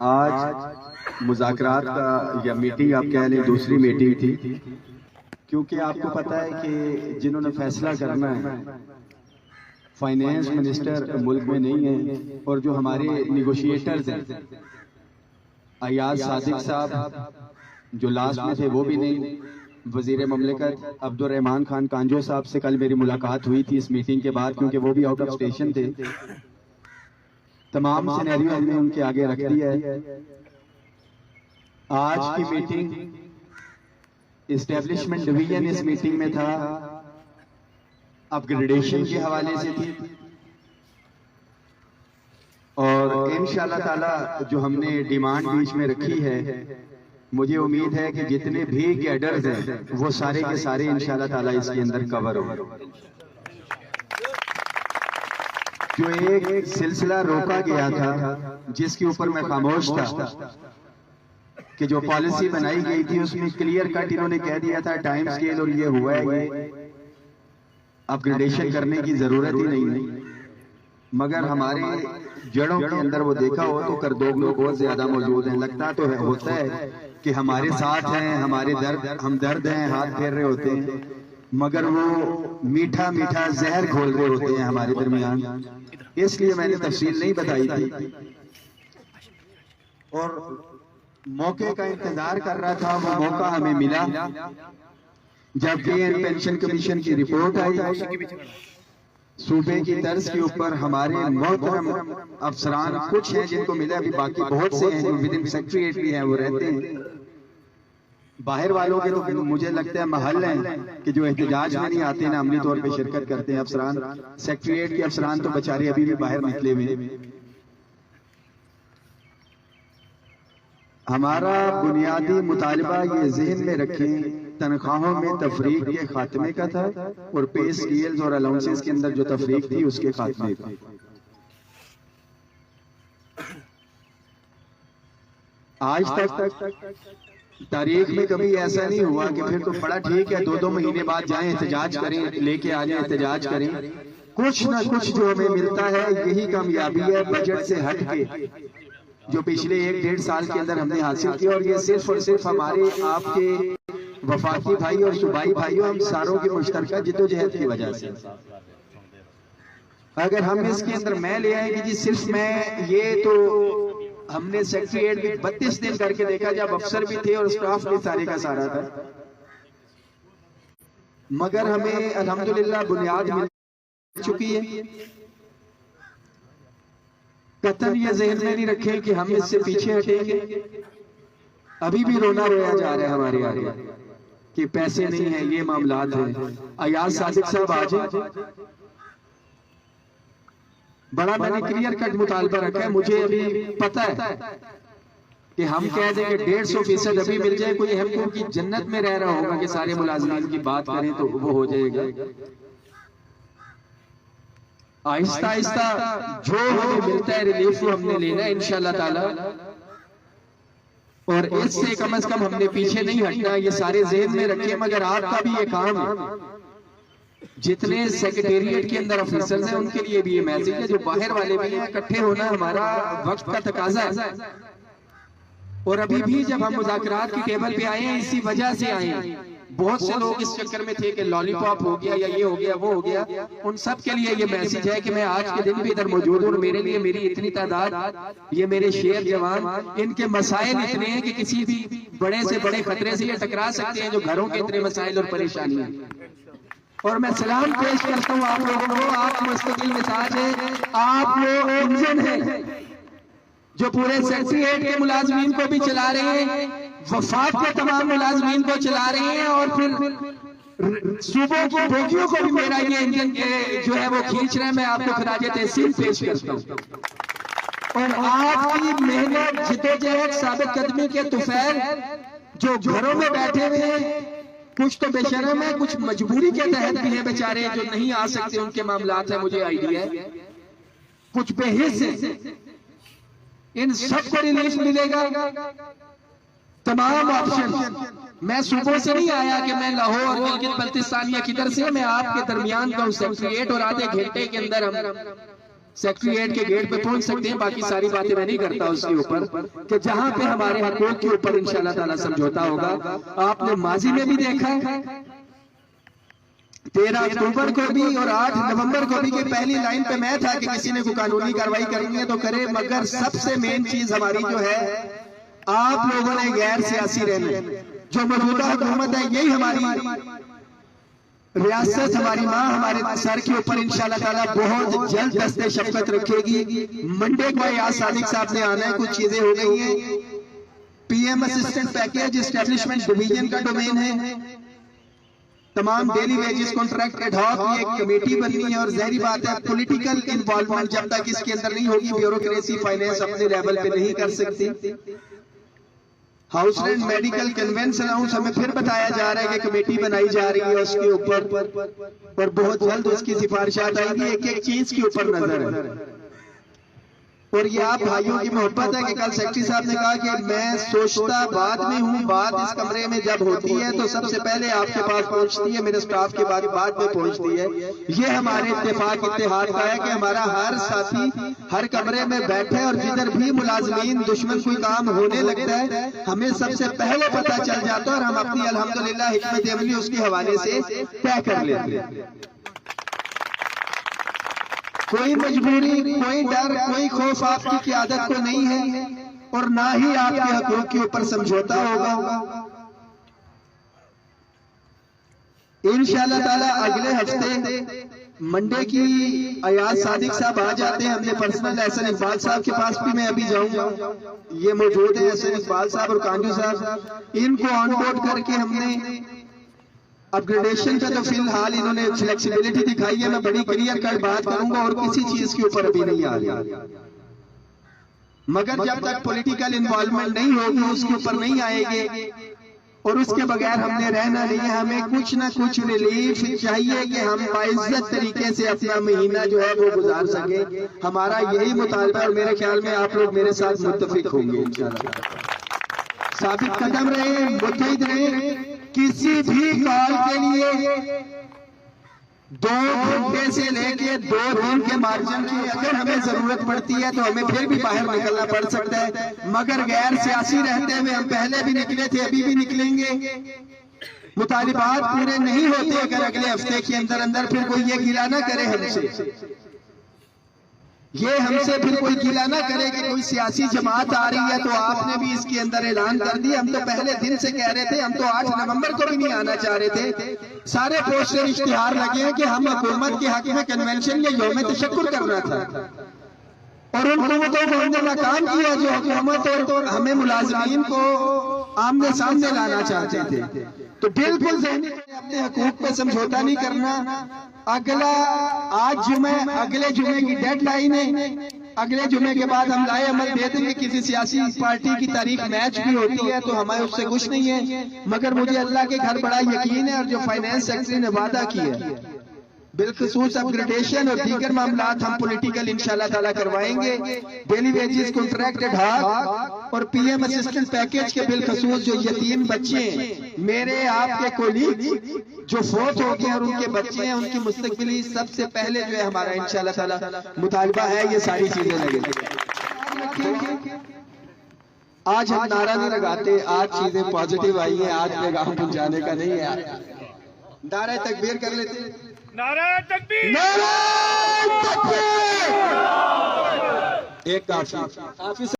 आज मुज़ाकरात का या मीटिंग आप कह लें, दूसरी मीटिंग थी, क्योंकि आपको पता है कि जिन्होंने फैसला करना है फाइनेंस मिनिस्टर मुल्क में नहीं है, और जो हमारे निगोशिएटर्स हैं अयाज सादिक साहब जो लास्ट में थे वो भी नहीं, वजीर ममलिकत अब्दुर्रहमान खान कांजो साहब से कल मेरी मुलाकात हुई थी इस मीटिंग के बाद, क्योंकि वो भी आउट ऑफ स्टेशन थे। तमाम सिनेरियो हमने उनके आगे रख दिया है। आज की मीटिंग इस्टेब्लिशमेंट डिवीजन इस मीटिंग में था, अपग्रेडेशन के हवाले से थी, और इंशाअल्लाह ताला जो हमने डिमांड बीच में रखी है, मुझे उम्मीद है कि जितने भी कैडर्स हैं वो सारे के सारे इंशाअल्लाह ताला इसके अंदर कवर हो। जो एक सिलसिला रोका गया था जिसके ऊपर मैं खामोश था कि जो पॉलिसी बनाई गई थी उसमें क्लियर कट इन्होंने कह दिया था टाइम स्केल और ये हुआ है, ये अपग्रेडेशन करने की जरूरत ही नहीं है। मगर हमारे जड़ों के अंदर वो देखा हो तो करदोग लोग बहुत ज्यादा मौजूद हैं। लगता तो है, होता है कि हमारे साथ हैं, हमारे हमदर्द हैं, हाथ फेर रहे होते हैं, मगर वो मीठा मीठा जहर घोल रहे होते हैं हमारे दरमियान। इसलिए मैंने तफसील नहीं बताई थी और मौके का इंतजार कर रहा था। वो मौका हमें मिला जब पेंशन कमीशन की रिपोर्ट आई। सूबे की तर्ज के ऊपर हमारे मोहतरम अफसरान कुछ हैं जिनको मिला, अभी बाकी बहुत से हैं जो विद इन सेक्रेटरीट भी हैं, वो रहते हैं। बाहर वालों के तो मुझे लगता है महल हैं कि जो एहतजाज में नहीं आते ना, अमली तौर पे शिरकत करते हैं। अफसरान सेक्रेटरीट के अफसरान तो बेचारे अभी भी बाहर निकले हुए। हमारा बुनियादी मुतालबा ये जहन में रखें, तनख्वाहों में तफरीक के खात्मे का था और पे स्केल्स और अलाउंसेस के अंदर जो तफरीक थी उसके खात्मे का। आज तक तारीख में कभी ऐसा नहीं हुआ कि फिर तो बड़ा ठीक है 2-2 महीने बाद जाएं एहतजाज करें, लेके आ जाएं एहतजाज करें। कुछ ना कुछ जो हमें मिलता है यही कामयाबी है बजट से हट के, जो पिछले 1-1.5 साल के अंदर हमने हासिल किया। और ये सिर्फ और सिर्फ हमारे आपके वफाकी भाई और सूबाई भाइयों, हम सारों की मुश्तरका जिद्दोजहद की वजह से। अगर हम इसके अंदर मैं ले आए कि जी सिर्फ मैं, ये तो हमने सेक्रेटरीट भी 32 दिन करके देखा जब अफसर भी थे और स्टाफ भी सारे का सारा था, मगर हमें अल्हम्दुलिल्लाह बुनियाद मिल चुकी है। कतन ये ज़हन में नहीं रखें कि हम इससे पीछे हटेंगे। अभी भी रोना रोया जा रहा है हमारे आगे कि पैसे नहीं है, ये मामलात हैं। अयाज सादिक साहब आज बड़ा मैंने क्लियर कट मुतालबा रखा है। मुझे अभी पता है कि हम कह देंगे 150% अभी मिल जाए, कोई हमको की जन्नत में रह रहा होगा कि सारे मुलाजिमीन की बात करें तो वो हो जाएगा। आहिस्ता आहिस्ता जो हमें मिलता है रिलीफ वो हमने लेना है इंशाअल्लाह ताला, और इससे कम से कम हमने पीछे नहीं हटना। ये सारे ज़हन में रखिए। मगर आपका भी ये काम है, जितने सेक्रेटेरिएट के अंदर ऑफिसर्स हैं उनके लिए भी ये मैसेज है, जो बाहर वाले भी हैं, इकट्ठे होना हमारा वक्त का तकाजा है। और अभी भी जब हम मुज़ाकरात की टेबल पे आए हैं इसी वजह से आए हैं। बहुत से लोग इस चक्कर में थे कि लॉलीपॉप हो गया या ये हो गया वो हो गया। उन सब के लिए ये मैसेज है कि मैं आज के दिन भी इधर मौजूद हूँ। मेरे लिए मेरी इतनी तादाद, ये मेरे शेर जवान, इनके मसाइल इतने हैं कि किसी भी बड़े से बड़े खतरे से ये टकरा सकते हैं, जो घरों के इतने मसाइल और परेशानी है। और मैं सलाम पेश करता हूँ आप लोगों को। आप मुस्तकिल मिजाज है, आप लोग इंजन है जो पूरे सेक्रेटरीट के मुलाजमीन को भी चला रहे हैं, वफाक के तमाम मुलाजमीन को चला रहे हैं, और फिर सूबों की बोगियों को भी मेरा ये इंजन जो है वो खींच रहे हैं। मैं आपको खराज तहसीन पेश करता हूँ। और आपकी मेहनत, जिद्दोजहद, साबित कदमी के तुफैल जो घरों में बैठे हुए हैं, कुछ तो बेशरम है, कुछ मजबूरी के तहत भी है बेचारे जो नहीं आ सकते, उनके मामलात है, मुझे आइडिया है। कुछ बेहिस है, इन सबको रिलीफ मिलेगा। तमाम ऑप्शन, मैं सूबों से नहीं आया कि मैं लाहौर, गिलगित बल्तिस्तान या किधर से, मैं आपके दरमियान का सेक्रेटरीट, और आधे घंटे के अंदर हम सेक्रेटरीट के गेट पे पहुंच सकते हैं। बाकी सारी बातें मैं नहीं करता उसके ऊपर, कि जहां पे हमारे हकूक के ऊपर इंशाल्लाह ताला समझौता होगा। आपने माजी में भी देखा है 13 अक्टूबर को भी और 8 नवंबर को भी, कि पहली लाइन पे मैं था कि किसी ने कोई कानूनी कार्रवाई करनी है तो करे, मगर सबसे मेन चीज हमारी जो है, आप लोगों ने गैर सियासी रहना, जो मौजूदा हुकूमत है यही हमारी रियासत, हमारी माँ हमारे सर के ऊपर इंशाल्लाह ताला बहुत जल्द दस्ते शफकत रखेगी। मंडे को याद सादिक साहब ने आना है, कुछ चीजें हो गई हैं। PM assistant package establishment division का डोमेन है, तमाम daily wages contract ad hoc की एक कमेटी बननी है। और जहरी बात है पॉलिटिकल इन्वॉल्वमेंट जब तक इसके अंदर नहीं होगी, ब्यूरोक्रेसी फाइनेंस अपने लेवल पे नहीं कर सकती। House rent medical convention house हमें फिर बताया जा रहा है कि कमेटी बनाई जा रही है उसके ऊपर, और बहुत जल्द उसकी सिफारिशात आएगी। एक एक चीज के ऊपर नजर है। और ये आप भाइयों की मोहब्बत है कि कल सेक्रेटरी साहब ने कहा कि मैं सोचता बाद में हूँ, बात इस कमरे में जब होती है तो सबसे पहले आपके पास पहुंचती है, मेरे स्टाफ के बाद में पहुंचती है। ये हमारे इत्तेफाक इत्तेहाद का है कि हमारा हर साथी हर कमरे में बैठे, और जिधर भी मुलाजमीन दुश्मन कोई काम होने लगता है हमें सबसे पहले पता चल जाता है, और हम अपनी अल्हम्दुलिल्लाह हिकमत अमली उसके हवाले से तय कर लेते हैं। कोई मजबूरी, कोई डर, कोई खौफ आपकी क़यादत को नहीं है, और ना ही आपके हकूक के ऊपर समझौता होगा। इंशाअल्लाह ताला अगले हफ्ते मंडे की अयाज सादिक साहब आ जाते हैं। हमने पर्सनल एहसन इकबाल साहब के पास भी मैं अभी जाऊंगा, ये मौजूद है एहसन इकबाल साहब और कांजू साहब, इनको ऑन बोर्ड करके हमने अपग्रेडेशन का तो फिलहाल इन्होंने फ्लेक्सिबिलिटी दिखाई है। मैं बड़ी क्लियर कट बात करूंगा और किसी चीज के ऊपर अभी नहीं आ रहा, मगर जब तक पॉलिटिकल इन्वॉल्वमेंट नहीं होगी उसके ऊपर नहीं आएंगे, और उसके बगैर हमने रहना नहीं है। हमें कुछ ना कुछ रिलीफ चाहिए कि हम बाइज्जत तरीके से अपना महीना जो है वो गुजार सके। हमारा यही मुतालबा है, और मेरे ख्याल में आप लोग मेरे साथ मुत्तफिक होंगे इंशाअल्लाह। साबित कदम रहे, मुतहिद रहे। किसी भी कॉल के लिए 2 घंटे से लेके 2 दिन के मार्जिन की अगर हमें जरूरत पड़ती है तो हमें फिर भी बाहर निकलना पड़ सकता है, मगर गैर सियासी रहते हुए हम पहले भी निकले थे, अभी भी निकलेंगे। मुतालिबात पूरे नहीं होते अगर अगले हफ्ते के अंदर अंदर, फिर कोई ये गिला ना करे हमसे, ये हमसे फिर कोई गिला ना करे कि कोई सियासी जमात आ रही है तो आपने भी इसके अंदर ऐलान कर दिया। हम तो पहले दिन से कह रहे थे, हम तो 8 नवंबर को भी नहीं आना चाह रहे थे। सारे पोस्टर इश्तिहार लगे हैं कि हम हुकूमत के हक में कन्वेंशन या यौम तशक्कुर करना था, और उन हुकूमतों को हमने नाकाम किया जो हुकूमत और हमें मुलाजमीन को आमने सामने लाना चाहते थे। तो बिल्कुल अपने हकूक पे समझौता नहीं करना। अगला आज जुमे, अगले जुमे की डेडलाइन है, अगले जुमे के बाद हम लाए अमल दे देंगे। किसी सियासी पार्टी की तारीख मैच भी होती है तो हमें उससे कुछ नहीं है, मगर मुझे अल्लाह के घर बड़ा यकीन है, और जो फाइनेंस सेक्रेटरी ने वादा किया बिलखसूस अपग्रेडेशन और दीगर मामलात हम पॉलिटिकल इंशाल्लाह ताला करवाएंगे। Daily wages contract ad hoc और पीएम असिस्टेंट पैकेज के बिलखसूस जो यतीम बच्चे मेरे आपके कोलीग जो फोत हो गए और उनके बच्चे हैं, उनकी मुस्तकबिली सबसे पहले जो है हमारा इंशाल्लाह ताला मुतालबा है ये सारी चीजें लगेंगी। आज हम नारा नहीं लगाते, आज चीजें पॉजिटिव आई है, आज पैगाम पहुंचाने का नहीं है। नारा तकबीर कर लेते हैं। नारा तकबीर, नारा तकबीर। एक काफी